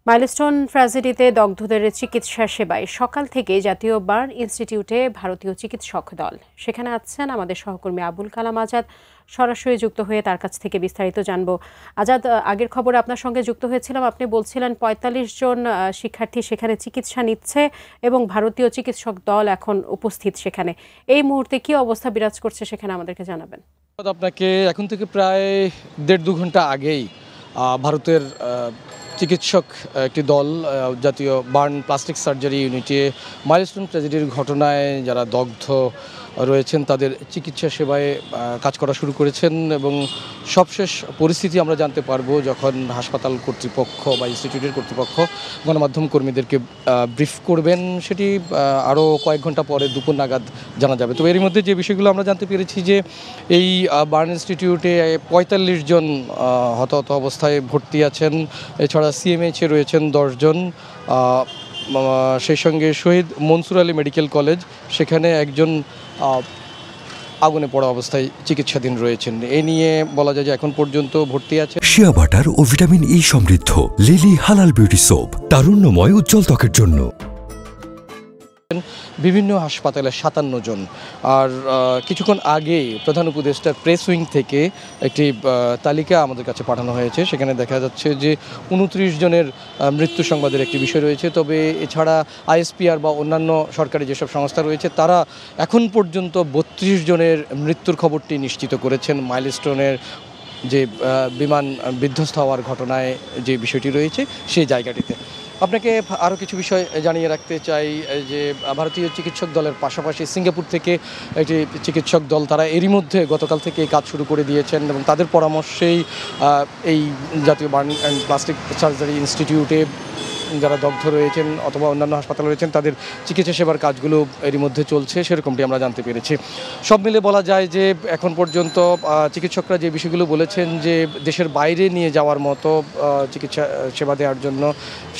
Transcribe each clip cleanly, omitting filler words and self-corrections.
Milestone ট্র্যাজেডিতে দগ্ধদের চিকিৎসা সেবায় সকাল থেকে জাতীয় বার্ন ইনস্টিটিউটে ভারতীয় চিকিৎসক দল সেখানে আছেন আমাদের সহকর্মী আবুল কালাম আজাদ। সরাসরি যুক্ত হয়ে তার কাছ থেকে বিস্তারিত জানবো। আজাদ, আগের খবরে আপনার সঙ্গে যুক্ত হয়েছিলাম, আপনি বলছিলেন ৪৫ জন শিক্ষার্থী সেখানে চিকিৎসা নিচ্ছে এবং ভারতীয় চিকিৎসক দল এখন উপস্থিত সেখানে। এই মুহূর্তে কি অবস্থা বিরাজ করছে সেখানে আমাদেরকে জানাবেন। আপনাকে এখন থেকে প্রায় ১.৫-২ ঘন্টা আগেই ভারতের চিকিৎসক একটি দল জাতীয় বার্ন প্লাস্টিক সার্জারি ইউনিটে মাইলস্টোন ট্র্যাজেডির ঘটনায় যারা দগ্ধ রয়েছেন তাদের চিকিৎসা সেবায় কাজ করা শুরু করেছেন এবং সবশেষ পরিস্থিতি আমরা জানতে পারবো যখন হাসপাতাল কর্তৃপক্ষ বা ইনস্টিটিউটের কর্তৃপক্ষ গণমাধ্যম কর্মীদেরকে ব্রিফ করবেন। সেটি আরও কয়েক ঘন্টা পরে দুপুর নাগাদ জানা যাবে। তো এর মধ্যে যে বিষয়গুলো আমরা জানতে পেরেছি যে এই বার্ন ইনস্টিটিউটে ৪৫ জন হতাহত অবস্থায় ভর্তি আছেন। এছাড়া সিএমএইচে রয়েছেন ১০ জন। সেই সঙ্গে শহীদ মনসুর আলী মেডিকেল কলেজ, সেখানে একজন আগুনে পড়া অবস্থায় চিকিৎসাধীন রয়েছেন। এই নিয়ে বলা যায় যে এখন পর্যন্ত ভর্তি আছে। শিয়া বাটার ও ভিটামিন ই সমৃদ্ধ লিলি হালাল বিউটি সোপ, তারুণ্যময় উজ্জ্বল ত্বকের জন্য। বিভিন্ন হাসপাতালে ৫৭ জন। আর কিছুক্ষণ আগে প্রধান উপদেষ্টার প্রেস উইং থেকে একটি তালিকা আমাদের কাছে পাঠানো হয়েছে। সেখানে দেখা যাচ্ছে যে ২৯ জনের মৃত্যু সংবাদের একটি বিষয় রয়েছে। তবে এছাড়া আইএসপিআর বা অন্যান্য সরকারি যেসব সংস্থা রয়েছে তারা এখন পর্যন্ত ৩২ জনের মৃত্যুর খবরটি নিশ্চিত করেছেন। মাইলস্টোনের যে বিমান বিধ্বস্ত হওয়ার ঘটনায় যে বিষয়টি রয়েছে সেই জায়গাটিতে। আপনাকে আরও কিছু বিষয় জানিয়ে রাখতে চাই যে ভারতীয় চিকিৎসক দলের পাশাপাশি সিঙ্গাপুর থেকে একটি চিকিৎসক দল তারা এরই মধ্যে গতকাল থেকে এই কাজ শুরু করে দিয়েছেন এবং তাদের পরামর্শেই এই জাতীয় বার্ন অ্যান্ড প্লাস্টিক সার্জারি ইনস্টিটিউটে যারা দগ্ধ রয়েছেন অথবা অন্যান্য হাসপাতালে রয়েছেন তাদের চিকিৎসা সেবার কাজগুলো এরই মধ্যে চলছে, সেরকমটি আমরা জানতে পেরেছি। সব মিলে বলা যায় যে এখন পর্যন্ত চিকিৎসকরা যে বিষয়গুলো বলেছেন যে দেশের বাইরে নিয়ে যাওয়ার মতো চিকিৎসা সেবা দেওয়ার জন্য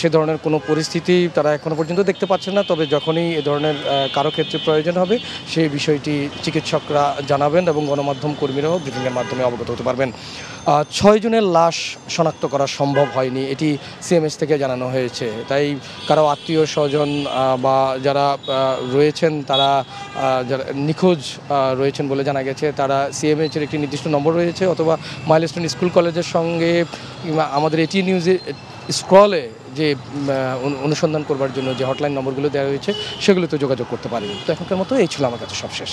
সে ধরনের কোনো পরিস্থিতি তারা এখনও পর্যন্ত দেখতে পাচ্ছেন না। তবে যখনই এ ধরনের কারো ক্ষেত্রে প্রয়োজন হবে সেই বিষয়টি চিকিৎসকরা জানাবেন এবং গণমাধ্যম কর্মীরাও ব্রিফিংয়ের মাধ্যমে অবগত হতে পারবেন। ৬ জনের লাশ শনাক্ত করা সম্ভব হয়নি, এটি সিএমএস থেকে জানানো হয়েছে। তাই কারো আত্মীয় স্বজন বা যারা রয়েছেন তারা যারা নিখোঁজ রয়েছেন বলে জানা গেছে তারা সিএমএইচের একটি নির্দিষ্ট নম্বর রয়েছে অথবা মাইলস্টোন স্কুল কলেজের সঙ্গে আমাদের এটি নিউজে স্ক্রলে যে অনুসন্ধান করবার জন্য যে হটলাইন নম্বরগুলো দেওয়া হয়েছে সেগুলোতে যোগাযোগ করতে পারেন। তো এখনকার মতো এই ছিল আমার কাছে সবশেষ।